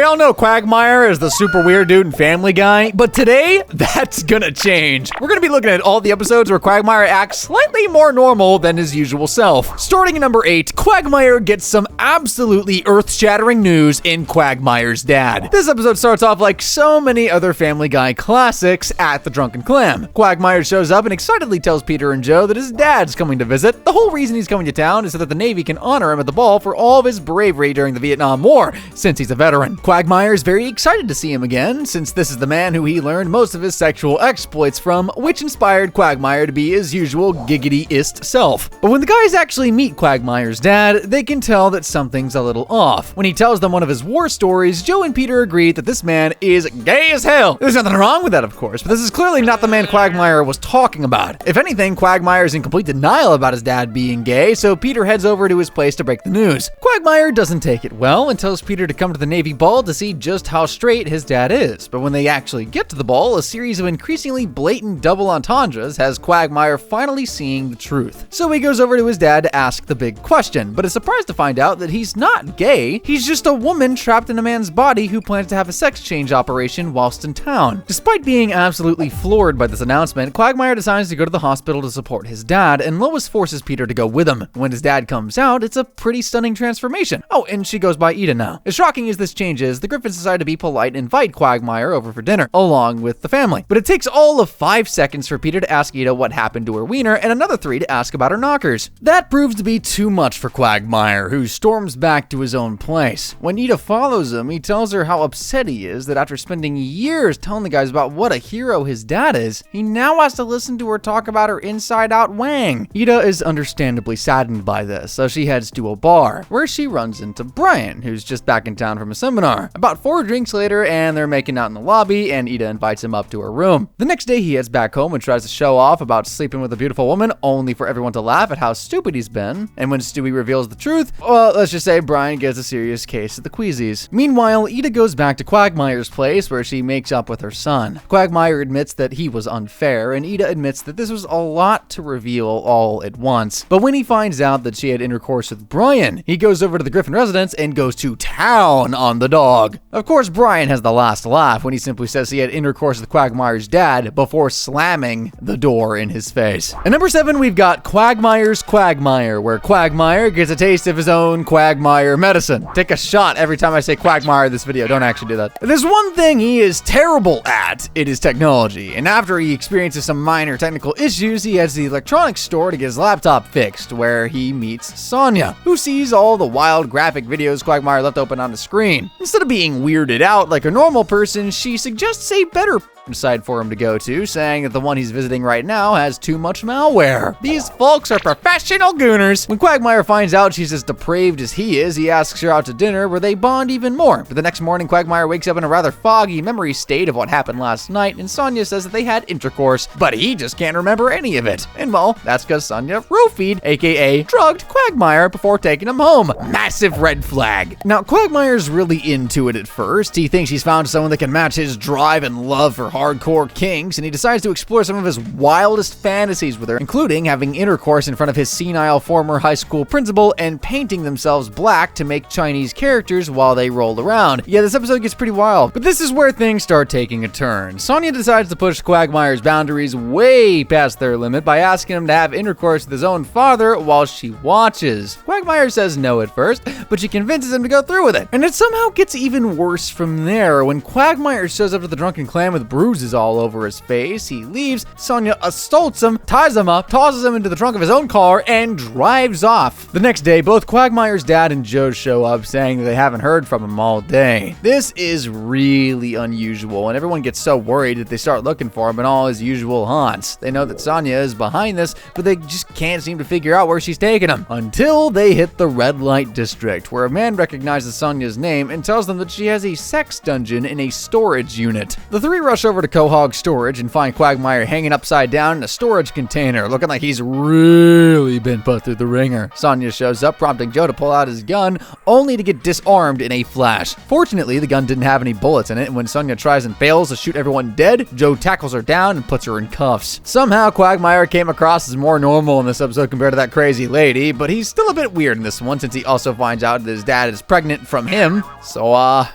all know Quagmire is the super weird dude in Family Guy, but today, that's gonna change. We're gonna be looking at all the episodes where Quagmire acts slightly more normal than his usual self. Starting at number 8, Quagmire gets some absolutely earth-shattering news in Quagmire's dad. This episode starts off like so many other Family Guy classics at the Drunken Clam. Quagmire shows up and excitedly tells Peter and Joe that his dad's coming to visit. The whole reason he's coming to town is so that the Navy can honor him at the ball for all of his bravery during the Vietnam War, since he's a veteran. Quagmire is very excited to see him again, since this is the man who he learned most of his sexual exploits from, which inspired Quagmire to be his usual giggity-ist self. But when the guys actually meet Quagmire's dad, they can tell that something's a little off. When he tells them one of his war stories, Joe and Peter agree that this man is gay as hell. There's nothing wrong with that, of course, but this is clearly not the man Quagmire was talking about. If anything, Quagmire is in complete denial about his dad being gay, so Peter heads over to his place to break the news. Quagmire doesn't take it well and tells Peter to come to the Navy ball to see just how straight his dad is. But when they actually get to the ball, a series of increasingly blatant double entendres has Quagmire finally seeing the truth. So he goes over to his dad to ask the big question, but is surprised to find out that he's not gay. He's just a woman trapped in a man's body who plans to have a sex change operation whilst in town. Despite being absolutely floored by this announcement, Quagmire decides to go to the hospital to support his dad, and Lois forces Peter to go with him. When his dad comes out, it's a pretty stunning transformation. Oh, and she goes by Ida now. As shocking as this change is, the Griffins decide to be polite and invite Quagmire over for dinner, along with the family. But it takes all of 5 seconds for Peter to ask Ida what happened to her wiener, and another 3 to ask about her knockers. That proves to be too much for Quagmire, who storms back to his own place. When Ida follows him, he tells her how upset he is that after spending years telling the guys about what a hero his dad is, he now has to listen to her talk about her inside-out wang. Ida is understandably saddened by this, so she heads to a bar, where she runs into Brian, who's just back in town from a seminar. About 4 drinks later, and they're making out in the lobby, and Ida invites him up to her room. The next day, he heads back home and tries to show off about sleeping with a beautiful woman, only for everyone to laugh at how stupid he's been. And when Stewie reveals the truth, well, let's just say Brian gets a serious case of the queasies. Meanwhile, Ida goes back to Quagmire's place, where she makes up with her son. Quagmire admits that he was unfair, and Ida admits that this was a lot to reveal all at once. But when he finds out that she had intercourse with Brian, he goes over to the Griffin residence and goes to town on the dog. Of course, Brian has the last laugh when he simply says he had intercourse with Quagmire's dad before slamming the door in his face. At number 7, we've got Quagmire's Quagmire, where Quagmire gets a taste of his own Quagmire medicine. Take a shot every time I say Quagmire in this video. Don't actually do that. There's one thing he is terrible at. It is technology. And after he experiences some minor technical issues, he heads to the electronics store to get his laptop fixed, where he meets Sonia, who sees all the wild graphic videos Quagmire left open on the screen. Instead of being weirded out like a normal person, she suggests a better site for him to go to, saying that the one he's visiting right now has too much malware. These folks are professional gooners. When Quagmire finds out she's as depraved as he is, he asks her out to dinner, where they bond even more. But the next morning, Quagmire wakes up in a rather foggy memory state of what happened last night, and Sonia says that they had intercourse, but he just can't remember any of it. And well, that's because Sonia roofied, aka drugged Quagmire before taking him home. Massive red flag. Now, Quagmire's really into it at first. He thinks he's found someone that can match his drive and love for hardcore kinks, and he decides to explore some of his wildest fantasies with her, including having intercourse in front of his senile former high school principal and painting themselves black to make Chinese characters while they roll around. Yeah, this episode gets pretty wild, but this is where things start taking a turn. Sonia decides to push Quagmire's boundaries way past their limit by asking him to have intercourse with his own father while she watches. Quagmire says no at first, but she convinces him to go through with it. And it somehow gets even worse from there. When Quagmire shows up to the Drunken Clam with bruises all over his face, he leaves. Sonia assaults him, ties him up, tosses him into the trunk of his own car, and drives off. The next day, both Quagmire's dad and Joe show up, saying that they haven't heard from him all day. This is really unusual, and everyone gets so worried that they start looking for him in all his usual haunts. They know that Sonia is behind this, but they just can't seem to figure out where she's taking him. Until they hit the red light district, where a man recognizes Sonia's name and tells them that she has a sex dungeon in a storage unit. The 3 rush over over to Quahog's storage and find Quagmire hanging upside down in a storage container, looking like he's really been put through the ringer. Sonya shows up, prompting Joe to pull out his gun, only to get disarmed in a flash. Fortunately, the gun didn't have any bullets in it, and when Sonya tries and fails to shoot everyone dead, Joe tackles her down and puts her in cuffs. Somehow, Quagmire came across as more normal in this episode compared to that crazy lady, but he's still a bit weird in this one since he also finds out that his dad is pregnant from him. So,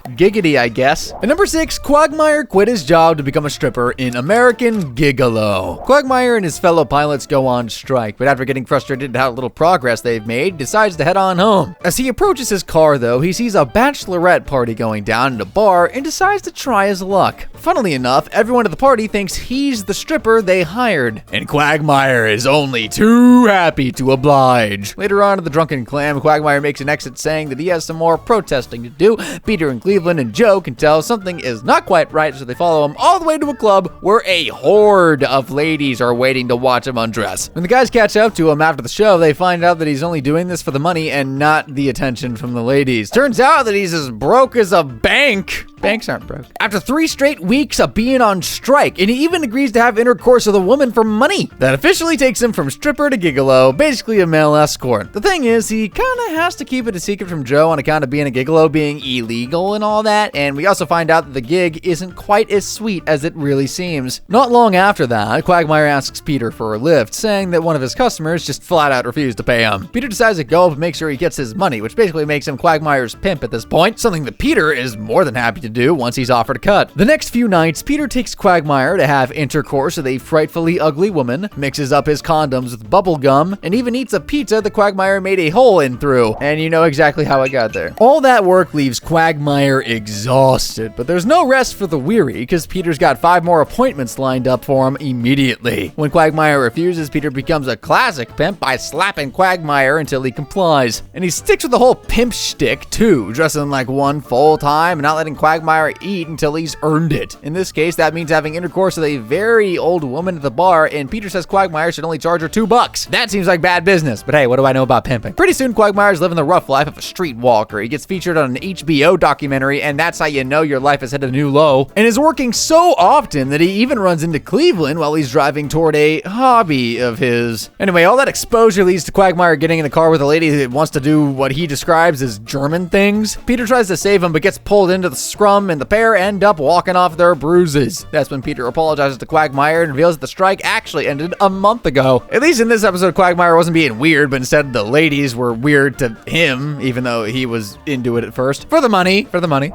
giggity, I guess. At number 6, Quagmire quit his job to become a stripper in American Gigolo. Quagmire and his fellow pilots go on strike, but after getting frustrated at how little progress they've made, decides to head on home. As he approaches his car, though, he sees a bachelorette party going down at a bar and decides to try his luck. Funnily enough, everyone at the party thinks he's the stripper they hired, and Quagmire is only too happy to oblige. Later on in the Drunken Clam, Quagmire makes an exit saying that he has some more protesting to do. Peter and Cleveland and Joe can tell something is not quite right, so they follow him all the way to a club where a horde of ladies are waiting to watch him undress. When the guys catch up to him after the show, they find out that he's only doing this for the money and not the attention from the ladies. Turns out that he's as broke as a bank. Banks aren't broke. After 3 straight weeks of being on strike, and he even agrees to have intercourse with a woman for money. That officially takes him from stripper to gigolo, basically a male escort. The thing is, he kind of has to keep it a secret from Joe on account of being a gigolo being illegal and all that, and we also find out that the gig isn't quite as sweet as it really seems. Not long after that, Quagmire asks Peter for a lift, saying that one of his customers just flat out refused to pay him. Peter decides to go up and make sure he gets his money, which basically makes him Quagmire's pimp at this point, something that Peter is more than happy to do once he's offered a cut. The next few nights, Peter takes Quagmire to have intercourse with a frightfully ugly woman, mixes up his condoms with bubble gum, and even eats a pizza that Quagmire made a hole in through. And you know exactly how I got there. All that work leaves Quagmire exhausted, but there's no rest for the weary because Peter's got 5 more appointments lined up for him immediately. When Quagmire refuses, Peter becomes a classic pimp by slapping Quagmire until he complies. And he sticks with the whole pimp shtick too, dressing like one full time and not letting Quagmire eat until he's earned it. In this case, that means having intercourse with a very old woman at the bar, and Peter says Quagmire should only charge her $2. That seems like bad business, but hey, what do I know about pimping? Pretty soon, Quagmire's living the rough life of a streetwalker. He gets featured on an HBO documentary, and that's how you know your life has hit a new low, and is working so often that he even runs into Cleveland while he's driving toward a hobby of his. Anyway, all that exposure leads to Quagmire getting in the car with a lady that wants to do what he describes as German things. Peter tries to save him, but gets pulled into the scrum, and the pair end up walking off their bruises. That's when Peter apologizes to Quagmire and reveals that the strike actually ended a month ago. At least in this episode, Quagmire wasn't being weird, but instead the ladies were weird to him, even though he was into it at first. For the money.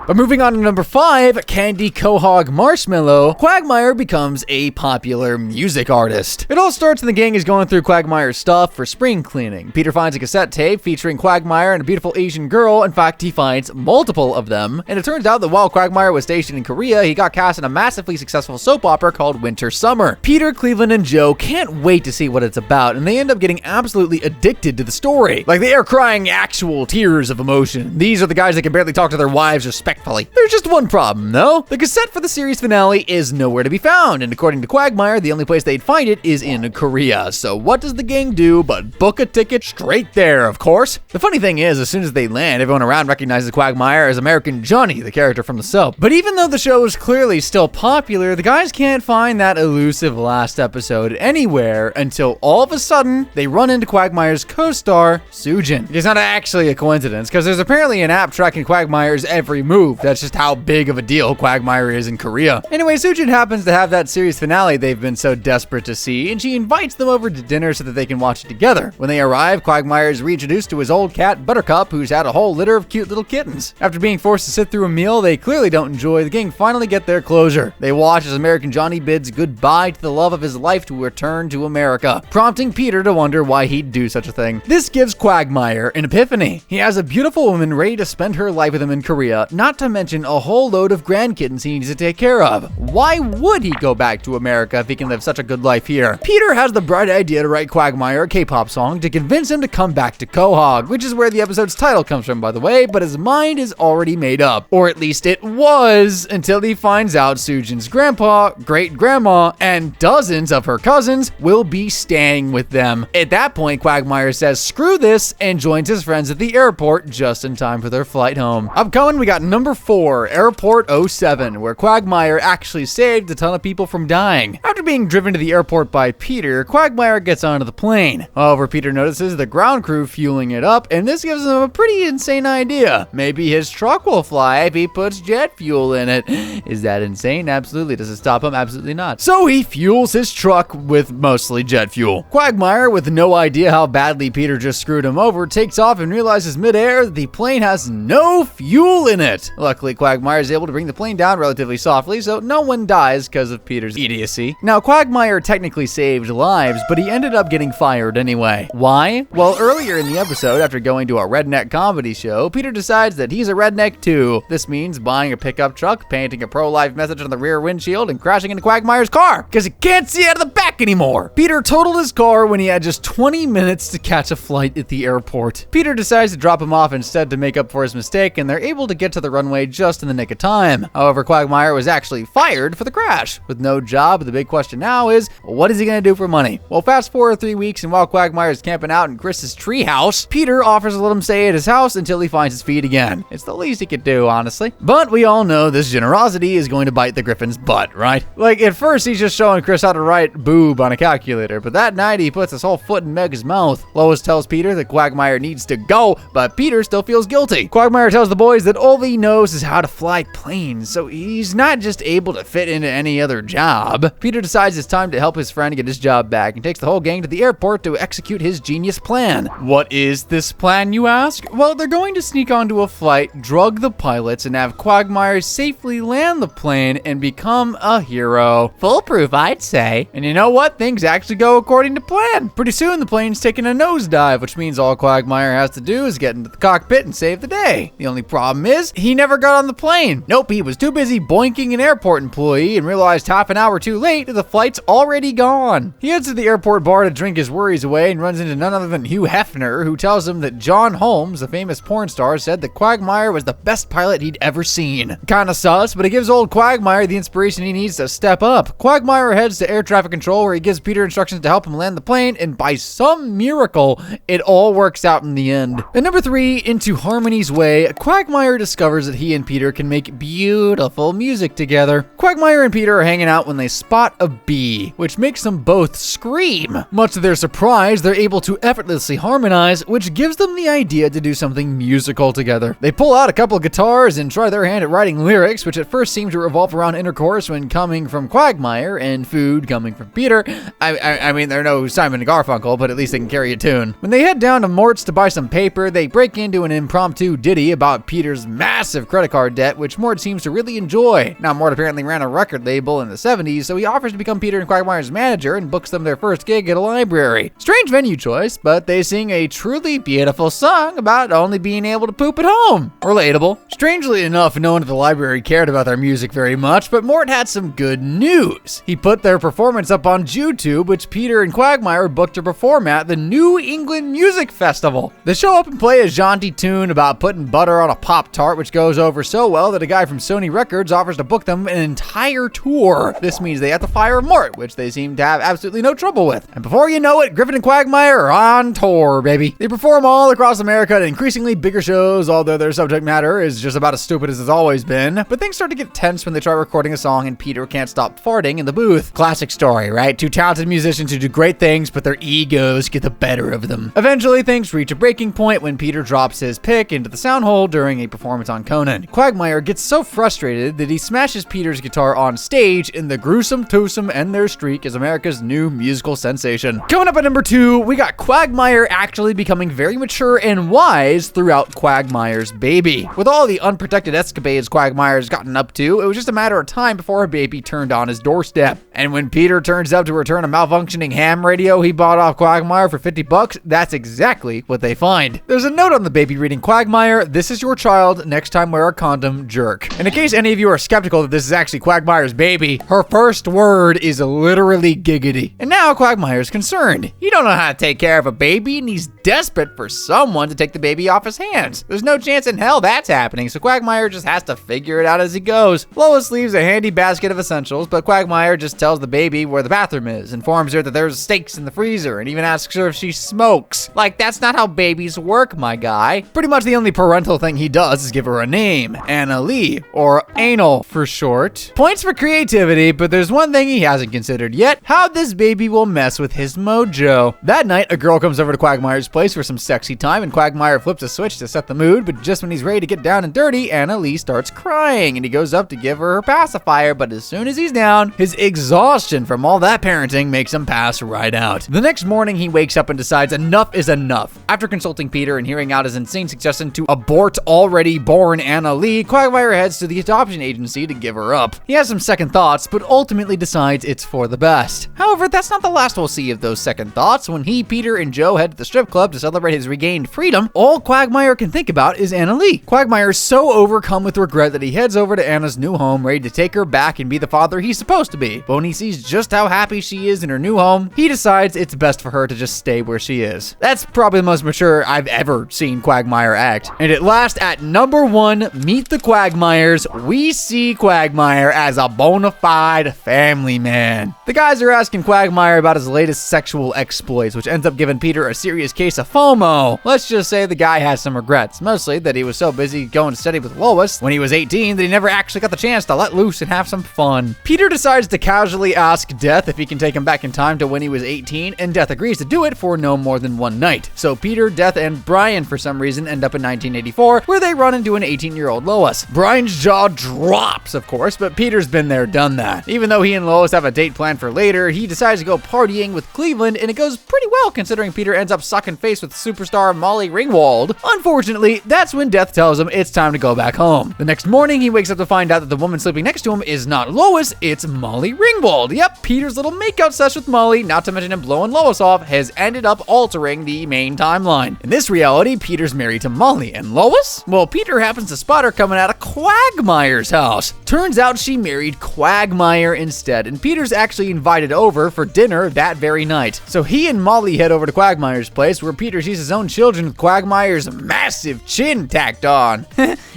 But moving on to number 5, Candy Quahog Marshmallow, Quagmire becomes a popular music artist. It all starts when the gang is going through Quagmire's stuff for spring cleaning. Peter finds a cassette tape featuring Quagmire and a beautiful Asian girl. In fact, he finds multiple of them. And it turns out that while Quagmire was stationed in Korea, he got cast in a massively successful soap opera called Winter Summer. Peter, Cleveland, and Joe can't wait to see what it's about, and they end up getting absolutely addicted to the story. Like, they are crying actual tears of emotion. These are the guys that can barely talk to their wives respectfully. There's just one problem, though. The cassette for the series finale is nowhere to be found, and according to Quagmire, the only place they'd find it is in Korea. So what does the gang do but book a ticket straight there, of course? The funny thing is, as soon as they land, everyone around recognizes Quagmire as American Johnny, the character from the soap. But even though the show is clearly still popular, the guys can't find that elusive last episode anywhere until all of a sudden they run into Quagmire's co-star, Soojin. It's not actually a coincidence, because there's apparently an app tracking Quagmire's every move. That's just how big of a deal Quagmire is in Korea. Anyway, Soojin happens to have that series finale they've been so desperate to see, and she invites them over to dinner so that they can watch it together. When they arrive, Quagmire is reintroduced to his old cat, Buttercup, who's had a whole litter of cute little kittens. After being forced to sit through a meal they clearly don't enjoy, the gang finally get their closure. They watch as American Johnny bids goodbye to the love of his life to return to America, prompting Peter to wonder why he'd do such a thing. This gives Quagmire an epiphany. He has a beautiful woman ready to spend her life with him in Korea, not to mention a whole load of grandkittens he needs to take care of. Why would he go back to America if he can live such a good life here? Peter has the bright idea to write Quagmire a K-pop song to convince him to come back to Quahog, which is where the episode's title comes from, by the way, but his mind is already made up. Or at least least it was, until he finds out Sujin's grandpa, great-grandma, and dozens of her cousins will be staying with them. At that point, Quagmire says screw this and joins his friends at the airport just in time for their flight home. Upcoming, we got number 4, Airport 07, where Quagmire actually saved a ton of people from dying. After being driven to the airport by Peter, Quagmire gets onto the plane. However, Peter notices the ground crew fueling it up, and this gives him a pretty insane idea. Maybe his truck will fly if he puts jet fuel in it. Is that insane? Absolutely. Does it stop him? Absolutely not. So he fuels his truck with mostly jet fuel. Quagmire, with no idea how badly Peter just screwed him over, takes off and realizes midair that the plane has no fuel in it. Luckily, Quagmire is able to bring the plane down relatively softly, so no one dies because of Peter's idiocy. Now, Quagmire technically saved lives, but he ended up getting fired anyway. Why? Well, earlier in the episode, after going to a redneck comedy show, Peter decides that he's a redneck too. This means buying a pickup truck, painting a pro-life message on the rear windshield, and crashing into Quagmire's car because he can't see out of the back anymore. Peter totaled his car when he had just 20 minutes to catch a flight at the airport. Peter decides to drop him off instead to make up for his mistake, and they're able to get to the runway just in the nick of time. However, Quagmire was actually fired for the crash. With no job, the big question now is, what is he going to do for money? Well, fast forward 3 weeks, and while Quagmire is camping out in Chris's treehouse, Peter offers to let him stay at his house until he finds his feet again. It's the least he could do, honestly. But we all know this generosity is going to bite the Griffin's butt, right? Like, at first, he's just showing Chris how to write boob on a calculator, but that night, he puts his whole foot in Meg's mouth. Lois tells Peter that Quagmire needs to go, but Peter still feels guilty. Quagmire tells the boys that all he knows is how to fly planes, so he's not just able to fit into any other job. Peter decides it's time to help his friend get his job back and takes the whole gang to the airport to execute his genius plan. What is this plan, you ask? Well, they're going to sneak onto a flight, drug the pilots, and have Quagmire safely land the plane and become a hero. Foolproof, I'd say. And you know what? Things actually go according to plan. Pretty soon, the plane's taking a nosedive, which means all Quagmire has to do is get into the cockpit and save the day. The only problem is, he never got on the plane. Nope, he was too busy boinking an airport employee and realized half an hour too late that the flight's already gone. He heads to the airport bar to drink his worries away and runs into none other than Hugh Hefner, who tells him that John Holmes, the famous porn star, said that Quagmire was the best pilot he'd ever seen. Kinda sus, but it gives old Quagmire the inspiration he needs to step up. Quagmire heads to air traffic control where he gives Peter instructions to help him land the plane, and by some miracle, it all works out in the end. At number 3, Into Harmony's Way, Quagmire discovers that he and Peter can make beautiful music together. Quagmire and Peter are hanging out when they spot a bee, which makes them both scream. Much to their surprise, they're able to effortlessly harmonize, which gives them the idea to do something musical together. They pull out a couple of guitars and try their hand at writing lyrics, which at first seem to revolve around intercourse when coming from Quagmire and food coming from Peter. I mean, they're no Simon and Garfunkel, but at least they can carry a tune. When they head down to Mort's to buy some paper, they break into an impromptu ditty about Peter's massive credit card debt, which Mort seems to really enjoy. Now, Mort apparently ran a record label in the 70s, so he offers to become Peter and Quagmire's manager and books them their first gig at a library. Strange venue choice, but they sing a truly beautiful song about only being able to poop at home. Relatable. Strangely enough, no one at the library cared about their music very much, but Mort had some good news. He put their performance up on YouTube, which Peter and Quagmire booked to perform at the New England Music Festival. They show up and play a jaunty tune about putting butter on a Pop-Tart, which goes over so well that a guy from Sony Records offers to book them an entire tour. This means they have to fire Mort, which they seem to have absolutely no trouble with. And before you know it, Griffin and Quagmire are on tour, baby. They perform all across America at increasingly bigger shows, although their subject matter is just about as stupid as it's always been. But things start to get tense when they try recording a song and Peter can't stop farting in the booth. Classic story, right? Two talented musicians who do great things, but their egos get the better of them. Eventually, things reach a breaking point when Peter drops his pick into the sound hole during a performance on Conan. Quagmire gets so frustrated that he smashes Peter's guitar on stage, and the gruesome twosome end their streak as America's new musical sensation. Coming up at number 2, we got Quagmire actually becoming very mature and wise throughout Quagmire's baby. With all the unprotected escapades Quagmire's gotten up to, it was just a matter of time before her baby turned on his doorstep. And when Peter turns up to return a malfunctioning ham radio he bought off Quagmire for $50, that's exactly what they find. There's a note on the baby reading, Quagmire, this is your child, next time wear a condom, jerk. And in case any of you are skeptical that this is actually Quagmire's baby, her first words bird is literally giggity. And now Quagmire's concerned. He don't know how to take care of a baby, and he's desperate for someone to take the baby off his hands. There's no chance in hell that's happening, so Quagmire just has to figure it out as he goes. Lois leaves a handy basket of essentials, but Quagmire just tells the baby where the bathroom is, informs her that there's steaks in the freezer, and even asks her if she smokes. Like, that's not how babies work, my guy. Pretty much the only parental thing he does is give her a name, Anna Lee, or Anal for short. Points for creativity, but there's one thing he hasn't considered yet: how this baby will mess with his mojo. That night, a girl comes over to Quagmire's place for some sexy time, and Quagmire flips a switch to set the mood, but just when he's ready to get down and dirty, Anna Lee starts crying, and he goes up to give her pacifier, but as soon as he's down, his exhaustion from all that parenting makes him pass right out. The next morning, he wakes up and decides enough is enough. After consulting Peter and hearing out his insane suggestion to abort already born Anna Lee, Quagmire heads to the adoption agency to give her up. He has some second thoughts, but ultimately decides it's for the best. However, that's not the last we'll see of those second thoughts. When he, Peter, and Joe head to the strip club to celebrate his regained freedom, all Quagmire can think about is Anna Lee. Quagmire is so overcome with regret that he heads over to Anna's new home, ready to take her back and be the father he's supposed to be. But when he sees just how happy she is in her new home, he decides it's best for her to just stay where she is. That's probably the most mature I've ever seen Quagmire act. And at last, at number 1, Meet the Quagmires, we see Quagmire as a bona fide family man. The guys are asking Quagmire about his latest sexual exploits, which ends up giving Peter a serious case of FOMO. Let's just say the guy has some regrets, mostly that he was so busy going steady with Lois when he was 18 that he never actually got the chance to let loose and have some fun. Peter decides to casually ask Death if he can take him back in time to when he was 18, and Death agrees to do it for no more than one night. So Peter, Death, and Brian for some reason end up in 1984, where they run into an 18-year-old Lois. Brian's jaw drops, of course, but Peter's been there, done that. Even though he and Lois have a date planned for later, he decides to go partying with Cleveland, and it goes pretty well considering Peter ends up sucking face with superstar Molly Ringwald. Unfortunately, that's when Death tells him it's time to go back home. The next morning, he wakes up to find out that the woman sleeping next to him is not Lois, it's Molly Ringwald. Yep, Peter's little makeout session with Molly, not to mention him blowing Lois off, has ended up altering the main timeline. In this reality, Peter's married to Molly, and Lois? Well, Peter happens to spot her coming out of Quagmire's house. Turns out she married Quagmire instead, and Peter's actually invited over for dinner that very night. So he and Molly head over to Quagmire's place, where Peter sees his own children with Quagmire's massive chin tacked on.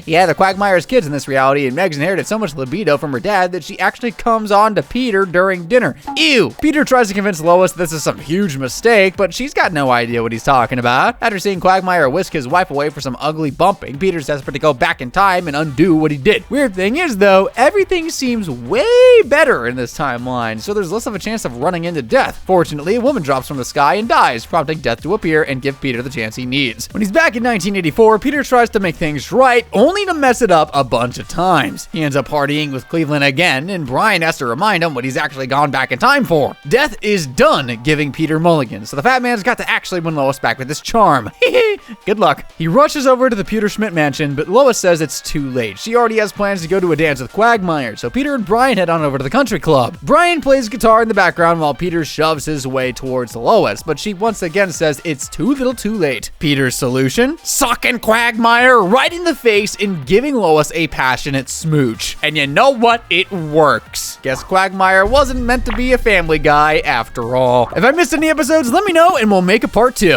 Yeah, the Quagmire's kids in this reality, and Meg's inherited so much libido from her dad that she actually comes on to Peter during dinner. Ew! Peter tries to convince Lois this is some huge mistake, but she's got no idea what he's talking about. After seeing Quagmire whisk his wife away for some ugly bumping, Peter's desperate to go back in time and undo what he did. Weird thing is, though, everything seems way better in this timeline, so there's less of a chance of running into Death. Fortunately, a woman drops from the sky and dies, prompting Death to appear and give Peter the chance he needs. When he's back in 1984, Peter tries to make things right, only to mess it up a bunch of times. He ends up partying with Cleveland again, and Brian has to remind him what he's actually gone back in time for. Death is done giving Peter mulligans, so the fat man's got to actually win Lois back with his charm. Good luck. He rushes over to the Peter Schmidt mansion, but Lois says it's too late. She already has plans to go to a dance with Quagmire, so Peter and Brian head on over to the country club. Brian plays guitar in the background while Peter shoves his way towards Lois, but she once again says it's too little too late. Peter's solution? Sucking Quagmire right in the face and giving Lois a passionate smooch. And you know what? It works. Guess Quagmire wasn't meant to be a family guy after all. If I missed any episodes, let me know and we'll make a part 2.